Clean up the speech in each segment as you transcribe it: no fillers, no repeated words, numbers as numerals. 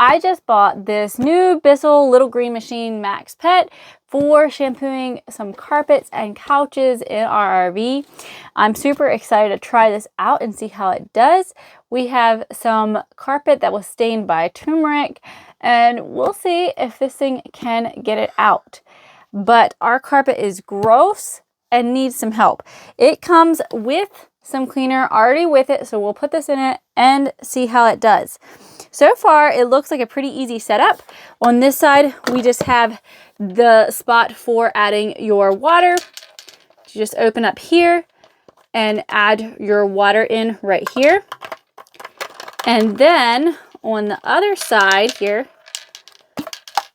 I just bought this new Bissell Little Green Machine Max Pet for shampooing some carpets and couches in our RV. I'm super excited to try this out and see how it does. We have some carpet that was stained by turmeric, and we'll see if this thing can get it out. But our carpet is gross and needs some help. It comes with some cleaner already with it, so we'll put this in it and see how it does. So far, it looks like a pretty easy setup. On this side, we just have the spot for adding your water. You just open up here and add your water in right here. And then on the other side here,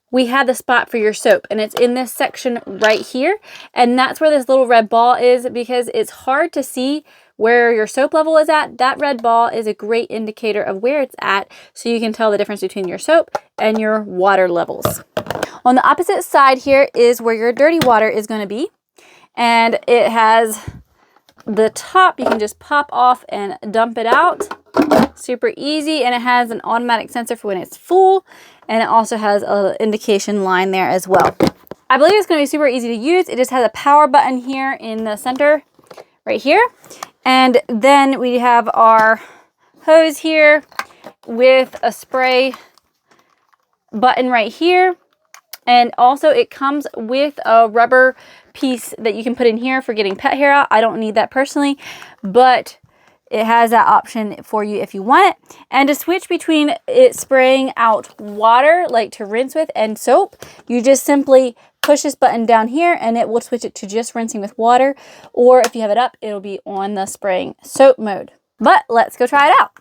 we have the spot for your soap, and it's in this section right here. And that's where this little red ball is, because it's hard to see where your soap level is at. That red ball is a great indicator of where it's at, so you can tell the difference between your soap and your water levels. On the opposite side here is where your dirty water is going to be, and it has the top you can just pop off and dump it out. Super easy, and it has an automatic sensor for when it's full, and it also has an indication line there as well. I believe it's going to be super easy to use. It just has a power button here in the center right here, and then we have our hose here with a spray button right here, and also it comes with a rubber piece that you can put in here for getting pet hair out. I don't need that personally, but it has that option for you if you want it. And to switch between it spraying out water, like to rinse with, and soap, you just simply push this button down here and it will switch it to just rinsing with water. Or if you have it up, it'll be on the spraying soap mode. But let's go try it out.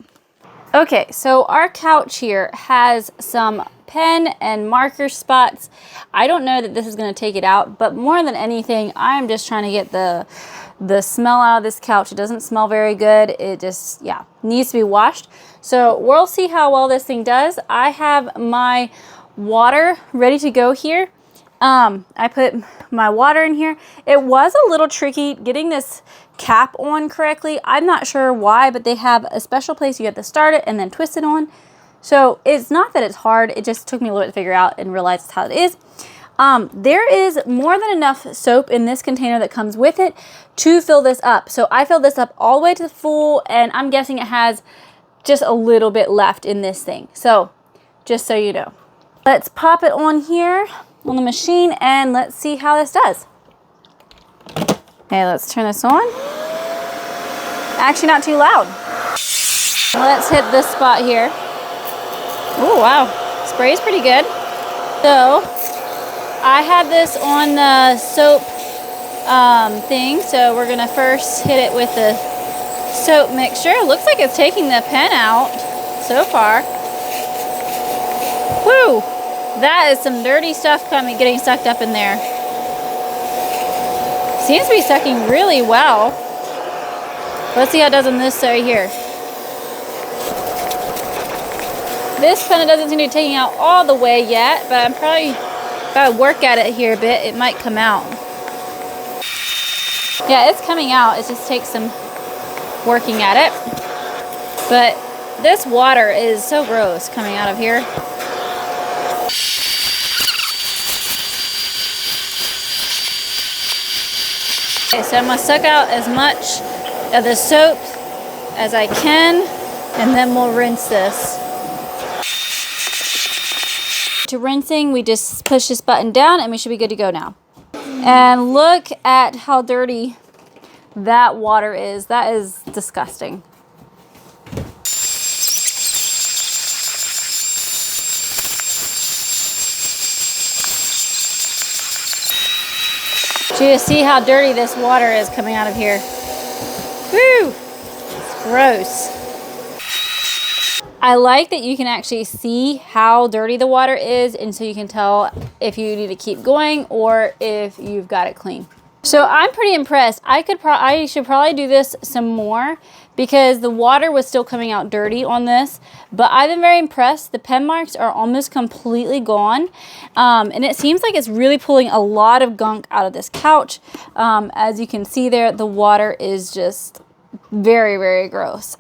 Okay, so our couch here has some pen and marker spots. I don't know that this is going to take it out, but more than anything, I'm just trying to get the smell out of this couch. It doesn't smell very good. It just, yeah, needs to be washed. So we'll see how well this thing does. I have my water ready to go here. I put my water in here. It was a little tricky getting this cap on correctly. I'm not sure why, but they have a special place you have to start it and then twist it on. So it's not that it's hard. It just took me a little bit to figure out and realize that's how it is. There is more than enough soap in this container that comes with it to fill this up. So I filled this up all the way to the full, and I'm guessing it has just a little bit left in this thing. So just so you know. Let's pop it on here on the machine and let's see how this does. Okay, let's turn this on. Actually not too loud. Let's hit this spot here. Oh wow, sprays pretty good. So I have this on the soap thing, so we're gonna first hit it with the soap mixture. It looks like it's taking the pen out so far. Whew, that is some dirty stuff getting sucked up in there. Seems to be sucking really well. Let's see how it does on this side here. This kind of doesn't seem to be taking out all the way yet, but I'm probably, if I work at it here a bit, it might come out. Yeah, it's coming out. It just takes some working at it. But this water is so gross coming out of here. Okay, so I'm going to suck out as much of the soap as I can, and then we'll rinse this. To rinsing, we just push this button down and we should be good to go now. And look at how dirty that water is. That is disgusting. Do you see how dirty this water is coming out of here? Woo! It's gross. I like that you can actually see how dirty the water is, and so you can tell if you need to keep going or if you've got it clean. So I'm pretty impressed. I should probably do this some more because the water was still coming out dirty on this, but I've been very impressed. The pen marks are almost completely gone, and it seems like it's really pulling a lot of gunk out of this couch. As you can see there, the water is just very, very gross.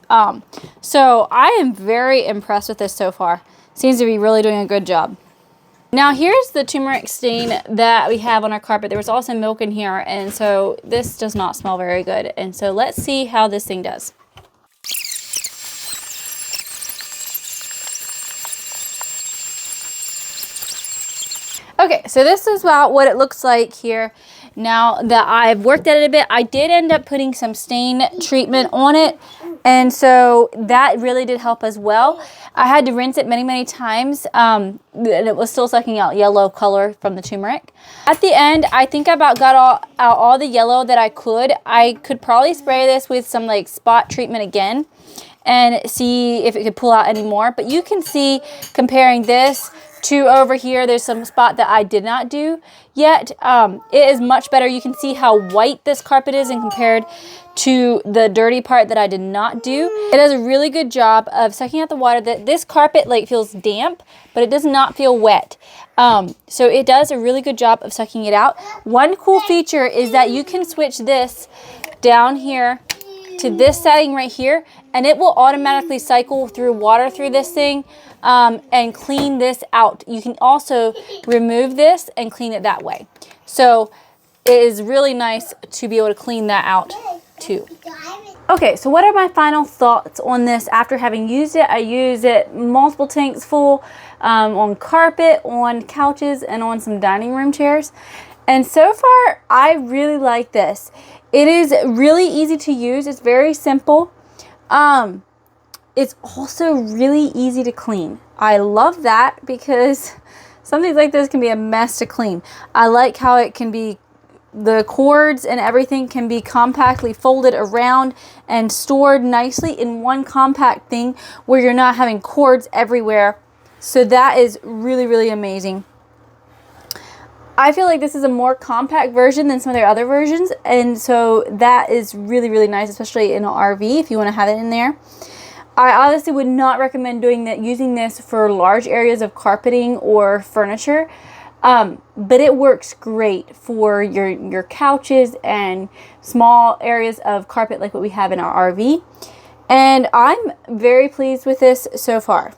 So I am very impressed with this so far. Seems to be really doing a good job. Now here's the turmeric stain that we have on our carpet. There was also milk in here, and so this does not smell very good. And so let's see how this thing does. Okay, so this is about what it looks like here. Now that I've worked at it a bit, I did end up putting some stain treatment on it, and so that really did help as well. I had to rinse it many, many times, and it was still sucking out yellow color from the turmeric. At the end, I think I about got out all the yellow that I could. I could probably spray this with some like spot treatment again and see if it could pull out any more. But you can see, comparing this to over here, there's some spot that I did not do yet. It is much better. You can see how white this carpet is and compared to the dirty part that I did not do. It does a really good job of sucking out the water. This carpet like feels damp, but it does not feel wet. So it does a really good job of sucking it out. One cool feature is that you can switch this down here to this setting right here, and it will automatically cycle through water through this thing and clean this out. You can also remove this and clean it that way. So it is really nice to be able to clean that out too. Okay, so what are my final thoughts on this after having used it? I use it multiple tanks full on carpet, on couches, and on some dining room chairs. And so far, I really like this. It is really easy to use. It's very simple. It's also really easy to clean. I love that because some things like this can be a mess to clean. I like how it can be, the cords and everything can be compactly folded around and stored nicely in one compact thing where you're not having cords everywhere. So that is really, really amazing. I feel like this is a more compact version than some of their other versions, and so that is really, really nice, especially in an RV if you want to have it in there. I honestly would not recommend using this for large areas of carpeting or furniture, but it works great for your couches and small areas of carpet like what we have in our RV. And I'm very pleased with this so far.